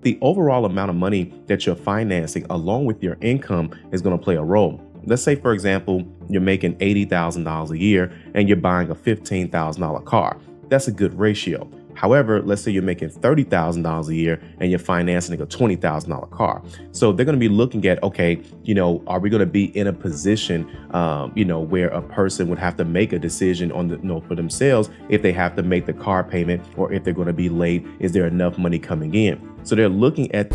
the overall amount of money that you're financing along with your income is going to play a role. Let's say, for example, you're making $80,000 a year and you're buying a $15,000 car. That's a good ratio. However, let's say you're making $30,000 a year and you're financing a $20,000 car. So they're going to be looking at, okay, are we going to be in a position, where a person would have to make a decision on for themselves if they have to make the car payment or if they're going to be late? Is there enough money coming in? So they're looking at.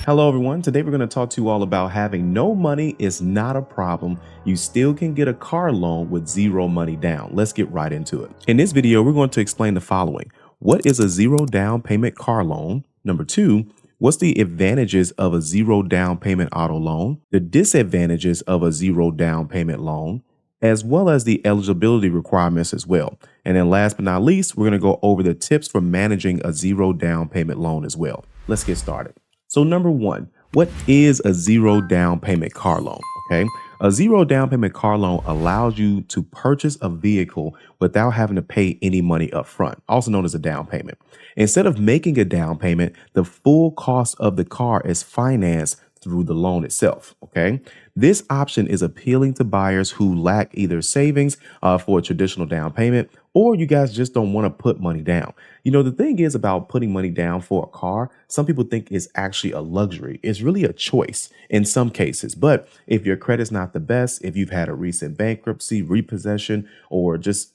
Hello everyone, today we're going to talk to you all about having no money is not a problem. You still can get a car loan with zero money down. Let's get right into it. In this video, we're going to explain the following. What is a zero down payment car loan? Number two, what's the advantages of a zero down payment auto loan? The disadvantages of a zero down payment loan, as well as the eligibility requirements as well. And then last but not least, we're going to go over the tips for managing a zero down payment loan as well. Let's get started. So number one, what is a zero down payment car loan? Okay. A zero down payment car loan allows you to purchase a vehicle without having to pay any money up front, also known as a down payment. Instead of making a down payment, the full cost of the car is financed through the loan itself. Okay. This option is appealing to buyers who lack either savings for a traditional down payment, or you guys just don't want to put money down. The thing is about putting money down for a car, some people think it's actually a luxury. It's really a choice in some cases. But if your credit's not the best, if you've had a recent bankruptcy, repossession, or just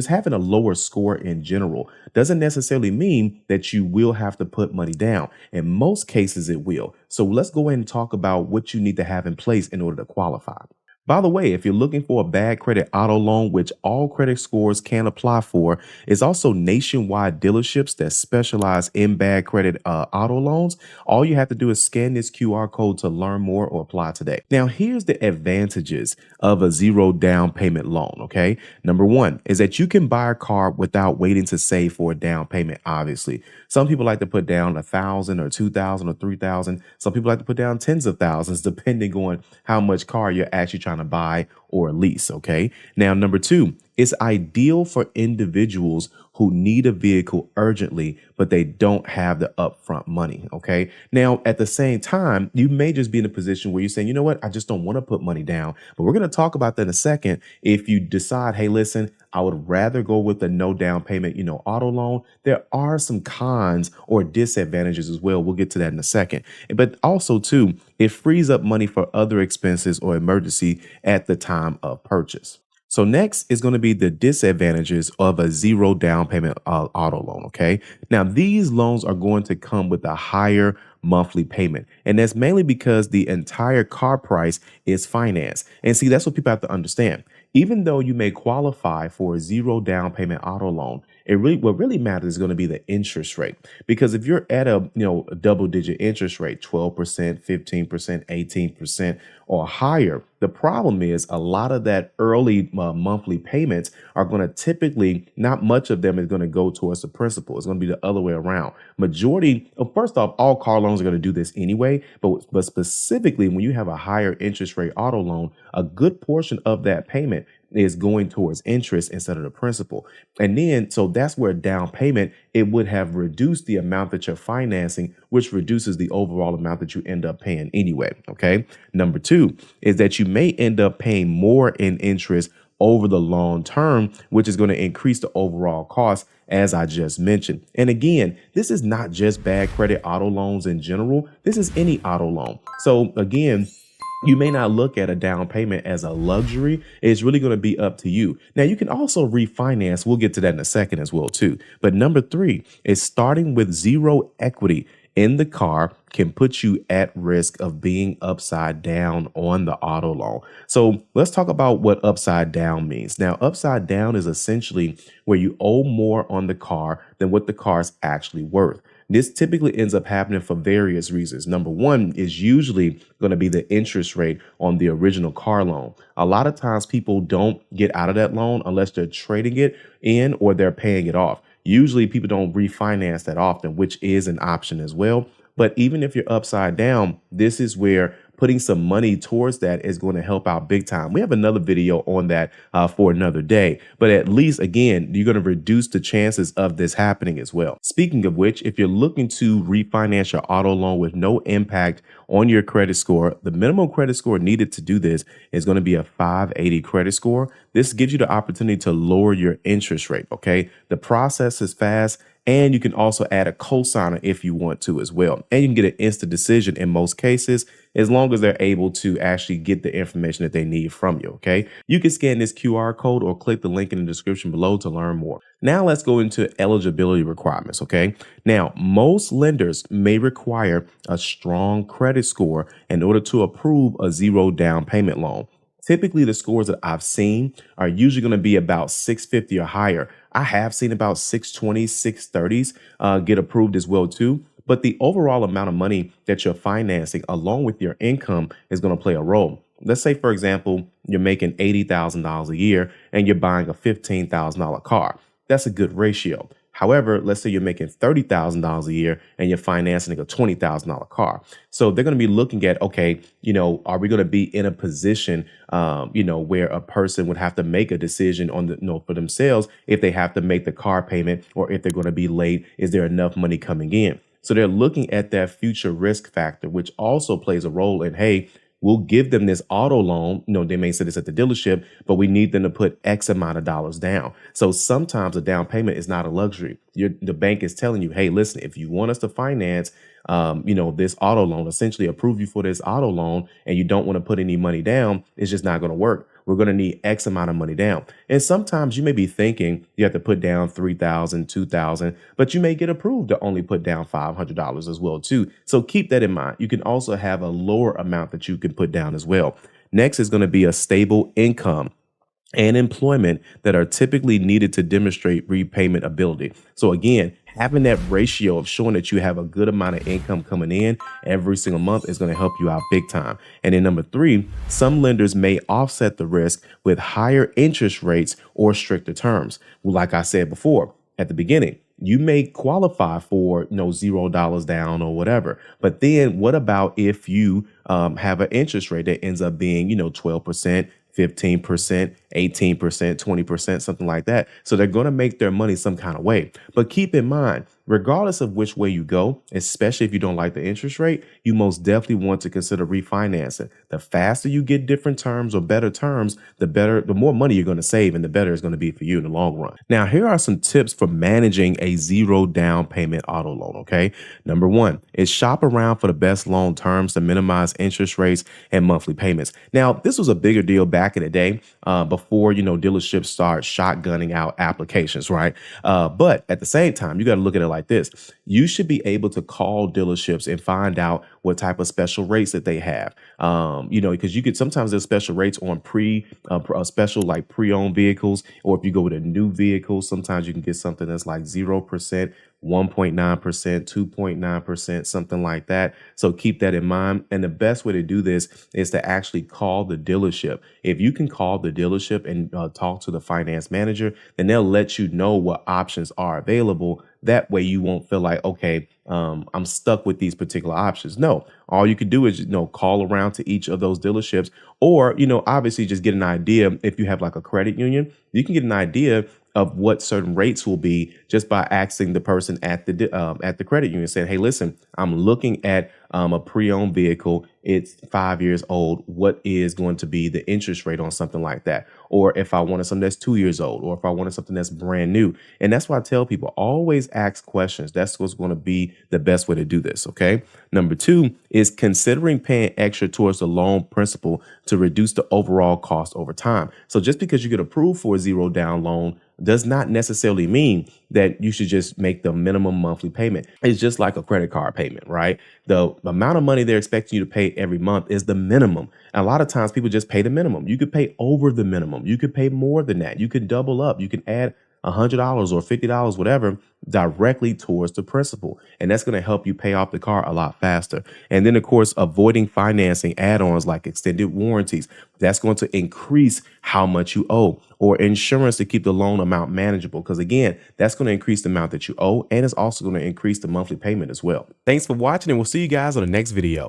having a lower score in general, doesn't necessarily mean that you will have to put money down. In most cases, it will. So let's go ahead and talk about what you need to have in place in order to qualify. By the way, if you're looking for a bad credit auto loan, which all credit scores can apply for, is also nationwide dealerships that specialize in bad credit auto loans. All you have to do is scan this QR code to learn more or apply today. Now, here's the advantages of a zero down payment loan. Okay. Number one is that you can buy a car without waiting to save for a down payment. Obviously, some people like to put down $1,000 or $2,000 or $3,000. Some people like to put down tens of thousands, depending on how much car you're actually trying to buy or lease. Okay. Now, number two, it's ideal for individuals who need a vehicle urgently, but they don't have the upfront money. Okay. Now, at the same time, you may just be in a position where you're saying, you know what, I just don't want to put money down. But we're going to talk about that in a second. If you decide, hey, listen, I would rather go with a no down payment, auto loan. There are some cons or disadvantages as well. We'll get to that in a second. But also, too, it frees up money for other expenses or emergency at the time of purchase. So next is going to be the disadvantages of a zero down payment auto loan. Okay. Now, these loans are going to come with a higher monthly payment. And that's mainly because the entire car price is financed. And see, that's what people have to understand. Even though you may qualify for a zero down payment auto loan, what really matters is going to be the interest rate. Because if you're at a double digit interest rate, 12%, 15%, 18% or higher, the problem is a lot of that early monthly payments are going to typically, not much of them is going to go towards the principal. It's going to be the other way around. Majority, first off, all car loans are going to do this anyway, but specifically when you have a higher interest rate auto loan, a good portion of that payment is going towards interest instead of the principal. And then, so that's where down payment, it would have reduced the amount that you're financing, which reduces the overall amount that you end up paying anyway. Okay. Number two is that you may end up paying more in interest over the long term, which is going to increase the overall cost, as I just mentioned. And again, this is not just bad credit auto loans in general. This is any auto loan. So again, you may not look at a down payment as a luxury. It's really going to be up to you. Now, you can also refinance. We'll get to that in a second as well, too. But number three is starting with zero equity in the car can put you at risk of being upside down on the auto loan. So let's talk about what upside down means. Now, upside down is essentially where you owe more on the car than what the car is actually worth. This typically ends up happening for various reasons. Number one is usually going to be the interest rate on the original car loan. A lot of times people don't get out of that loan unless they're trading it in or they're paying it off. Usually people don't refinance that often, which is an option as well. But even if you're upside down, this is where putting some money towards that is going to help out big time. We have another video on that for another day, but at least again, you're going to reduce the chances of this happening as well. Speaking of which, if you're looking to refinance your auto loan with no impact on your credit score, the minimum credit score needed to do this is going to be a 580 credit score. This gives you the opportunity to lower your interest rate. Okay. The process is fast. And you can also add a cosigner if you want to as well. And you can get an instant decision in most cases, as long as they're able to actually get the information that they need from you. Okay. You can scan this QR code or click the link in the description below to learn more. Now let's go into eligibility requirements. Okay. Now, most lenders may require a strong credit score in order to approve a zero down payment loan. Typically, the scores that I've seen are usually going to be about 650 or higher. I have seen about 620, 630s get approved as well too. But the overall amount of money that you're financing along with your income is going to play a role. Let's say, for example, you're making $80,000 a year and you're buying a $15,000 car. That's a good ratio. However, let's say you're making $30,000 a year and you're financing a $20,000 car. So they're going to be looking at, okay, are we going to be in a position, where a person would have to make a decision on for themselves if they have to make the car payment or if they're going to be late? Is there enough money coming in? So they're looking at that future risk factor, which also plays a role in, hey, we'll give them this auto loan. They may say this at the dealership, but we need them to put X amount of dollars down. So sometimes a down payment is not a luxury. The bank is telling you, hey, listen, if you want us to finance, this auto loan, essentially approve you for this auto loan, and you don't want to put any money down, it's just not going to work. We're going to need X amount of money down. And sometimes you may be thinking you have to put down $3,000, $2,000, but you may get approved to only put down $500 as well too. So keep that in mind. You can also have a lower amount that you can put down as well. Next is going to be a stable income and employment that are typically needed to demonstrate repayment ability. So again, having that ratio of showing that you have a good amount of income coming in every single month is going to help you out big time. And then number 3, some lenders may offset the risk with higher interest rates or stricter terms. Well, like I said before at the beginning, you may qualify for $0 down or whatever. But then what about if you have an interest rate that ends up being 12%, 15%, 18%, 20%, something like that. So they're going to make their money some kind of way. But keep in mind, regardless of which way you go, especially if you don't like the interest rate, you most definitely want to consider refinancing. The faster you get different terms or better terms, the more money you're going to save and the better it's going to be for you in the long run. Now, here are some tips for managing a zero down payment auto loan. Okay. Number 1 is shop around for the best loan terms to minimize interest rates and monthly payments. Now, this was a bigger deal back in the day before, dealerships start shotgunning out applications, right? But at the same time, you got to look at it like this. You should be able to call dealerships and find out what type of special rates that they have. Because sometimes there's special rates on special like pre-owned vehicles, or if you go with a new vehicle, sometimes you can get something that's like 0%. 1.9%, 2.9%, something like that. So keep that in mind. And the best way to do this is to actually call the dealership. If you can call the dealership and talk to the finance manager, then they'll let you know what options are available. That way you won't feel like, okay, I'm stuck with these particular options. No, all you could do is, call around to each of those dealerships, or, obviously just get an idea. If you have like a credit union, you can get an idea of what certain rates will be just by asking the person at the credit union, saying, hey, listen, I'm looking at a pre-owned vehicle. It's 5 years old. What is going to be the interest rate on something like that? Or if I wanted something that's 2 years old, or if I wanted something that's brand new. And that's why I tell people, always ask questions. That's what's going to be the best way to do this. Okay. Number 2 is considering paying extra towards the loan principal to reduce the overall cost over time. So just because you get approved for a zero down loan does not necessarily mean that you should just make the minimum monthly payment. It's just like a credit card payment, right? The amount of money they're expecting you to pay every month is the minimum. And a lot of times people just pay the minimum. You could pay over the minimum. You could pay more than that. You could double up. You can add $100 or $50, whatever, directly towards the principal. And that's going to help you pay off the car a lot faster. And then, of course, avoiding financing add-ons like extended warranties. That's going to increase how much you owe, or insurance to keep the loan amount manageable. Because again, that's going to increase the amount that you owe, and it's also going to increase the monthly payment as well. Thanks for watching, and we'll see you guys on the next video.